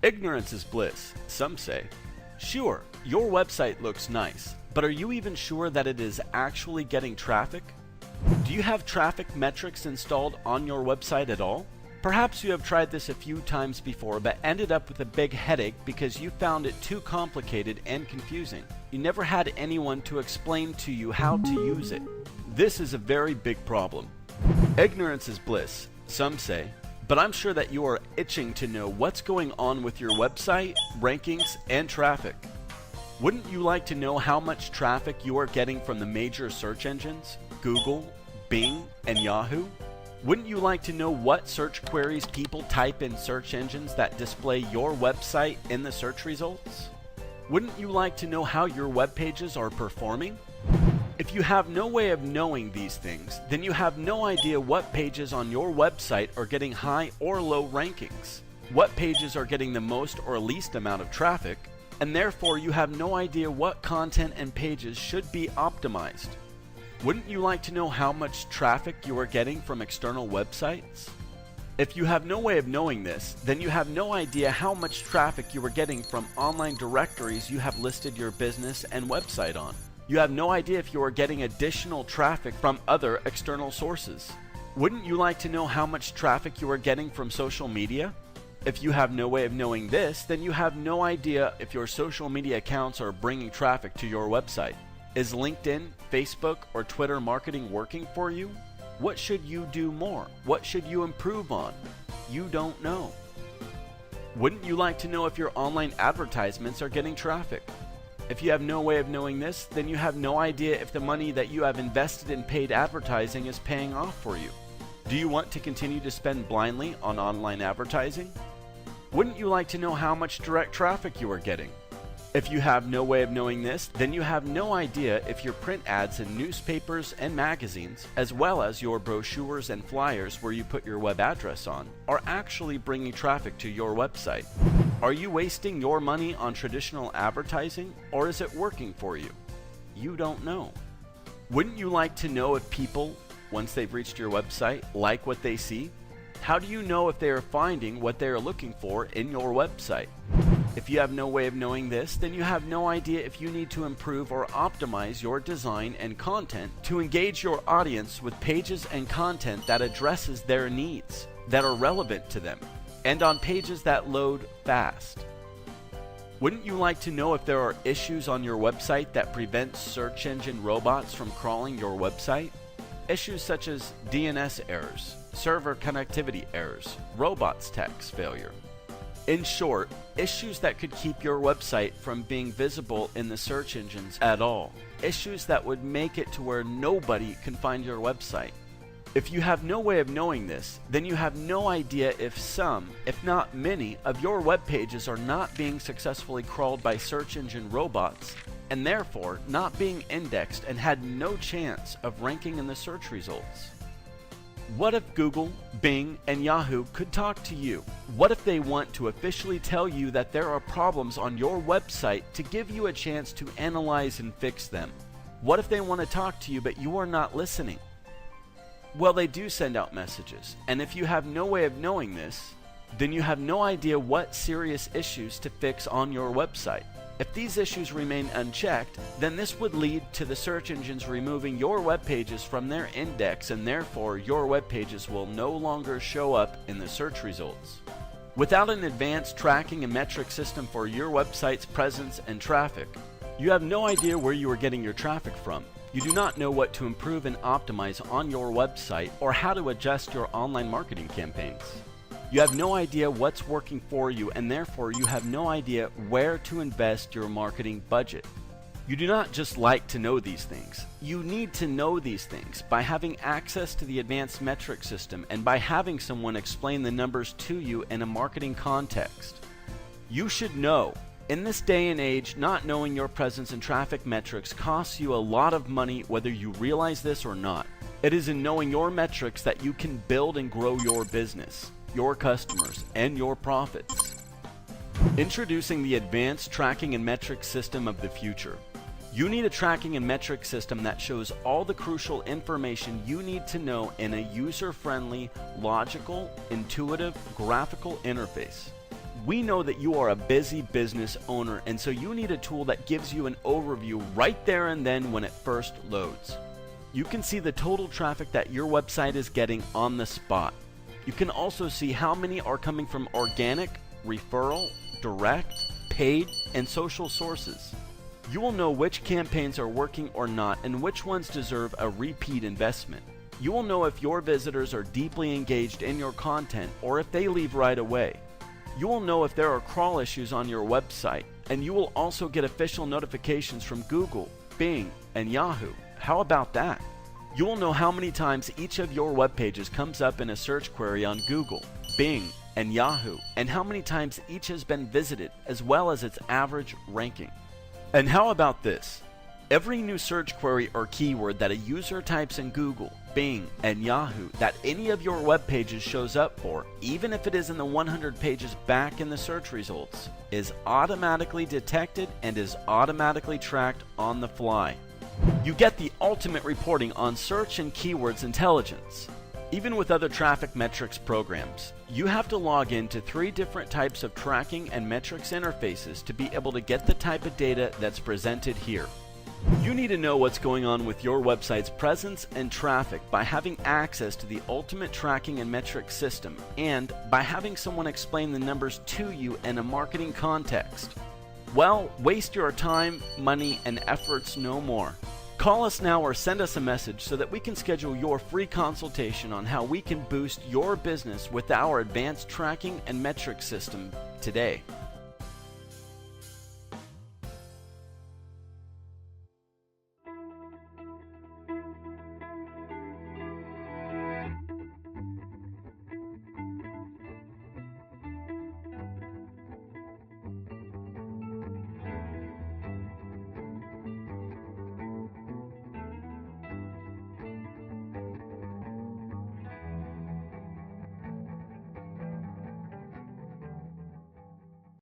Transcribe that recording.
Ignorance is bliss, some say. Sure, your website looks nice, but are you even sure that it is actually getting traffic? Do you have traffic metrics installed on your website at all? Perhaps you have tried this a few times before but ended up with a big headache because you found it too complicated and confusing. You never had anyone to explain to you how to use it. This is a very big problem. Ignorance is bliss, some say, but I'm sure that you are itching to know what's going on with your website, rankings, and traffic. Wouldn't you like to know how much traffic you are getting from the major search engines, Google, Bing, and Yahoo? Wouldn't you like to know what search queries people type in search engines that display your website in the search results? Wouldn't you like to know how your web pages are performing? If you have no way of knowing these things, then you have no idea what pages on your website are getting high or low rankings, what pages are getting the most or least amount of traffic, and therefore you have no idea what content and pages should be optimized. Wouldn't you like to know how much traffic you are getting from external websites? If you have no way of knowing this, then you have no idea how much traffic you are getting from online directories you have listed your business and website on. You have no idea if you are getting additional traffic from other external sources. Wouldn't you like to know how much traffic you are getting from social media? If you have no way of knowing this, then you have no idea if your social media accounts are bringing traffic to your website. Is LinkedIn, Facebook, or Twitter marketing working for you? What should you do more? What should you improve on? You don't know. Wouldn't you like to know if your online advertisements are getting traffic? If you have no way of knowing this, then you have no idea if the money that you have invested in paid advertising is paying off for you. Do you want to continue to spend blindly on online advertising? Wouldn't you like to know how much direct traffic you are getting? If you have no way of knowing this, then you have no idea if your print ads in newspapers and magazines, as well as your brochures and flyers where you put your web address on, are actually bringing traffic to your website. Are you wasting your money on traditional advertising, or is it working for you? You don't know. Wouldn't you like to know if people, once they've reached your website, like what they see? How do you know if they are finding what they are looking for in your website? If you have no way of knowing this, then you have no idea if you need to improve or optimize your design and content to engage your audience with pages and content that addresses their needs, that are relevant to them, and on pages that load fast. Wouldn't you like to know if there are issues on your website that prevent search engine robots from crawling your website? Issues such as DNS errors, server connectivity errors, robots text failure. In short, issues that could keep your website from being visible in the search engines at all. Issues that would make it to where nobody can find your website. If you have no way of knowing this, then you have no idea if some, if not many, of your web pages are not being successfully crawled by search engine robots, and therefore not being indexed and had no chance of ranking in the search results. What if Google, Bing, and Yahoo could talk to you? What if they want to officially tell you that there are problems on your website to give you a chance to analyze and fix them? What if they want to talk to you but you are not listening? Well, they do send out messages, and if you have no way of knowing this, then you have no idea what serious issues to fix on your website. If these issues remain unchecked, then this would lead to the search engines removing your web pages from their index, and therefore your web pages will no longer show up in the search results. Without an advanced tracking and metric system for your website's presence and traffic, you have no idea where you are getting your traffic from. You do not know what to improve and optimize on your website or how to adjust your online marketing campaigns. You have no idea what's working for you, and therefore you have no idea where to invest your marketing budget. You do not just like to know these things. You need to know these things by having access to the advanced metric system and by having someone explain the numbers to you in a marketing context. You should know. In this day and age, not knowing your presence and traffic metrics costs you a lot of money, whether you realize this or not. It is in knowing your metrics that you can build and grow your business, your customers, and your profits. Introducing the advanced tracking and metric system of the future. You need a tracking and metric system that shows all the crucial information you need to know in a user-friendly, logical, intuitive, graphical interface. We know that you are a busy business owner, and so you need a tool that gives you an overview right there and then when it first loads. You can see the total traffic that your website is getting on the spot. You can also see how many are coming from organic, referral, direct, paid, and social sources. You will know which campaigns are working or not and which ones deserve a repeat investment. You will know if your visitors are deeply engaged in your content or if they leave right away. You will know if there are crawl issues on your website, and you will also get official notifications from Google, Bing, and Yahoo. How about that? You will know how many times each of your web pages comes up in a search query on Google, Bing, and Yahoo, and how many times each has been visited, as well as its average ranking. And how about this? Every new search query or keyword that a user types in Google, Bing, and Yahoo that any of your web pages shows up for, even if it is in the 100 pages back in the search results, is automatically detected and is automatically tracked on the fly. You get the ultimate reporting on search and keywords intelligence. Even with other traffic metrics programs, you have to log into 3 different types of tracking and metrics interfaces to be able to get the type of data that's presented here. You need to know what's going on with your website's presence and traffic by having access to the ultimate tracking and metrics system, and by having someone explain the numbers to you in a marketing context. Well, waste your time, money, and efforts no more. Call us now or send us a message so that we can schedule your free consultation on how we can boost your business with our advanced tracking and metrics system today.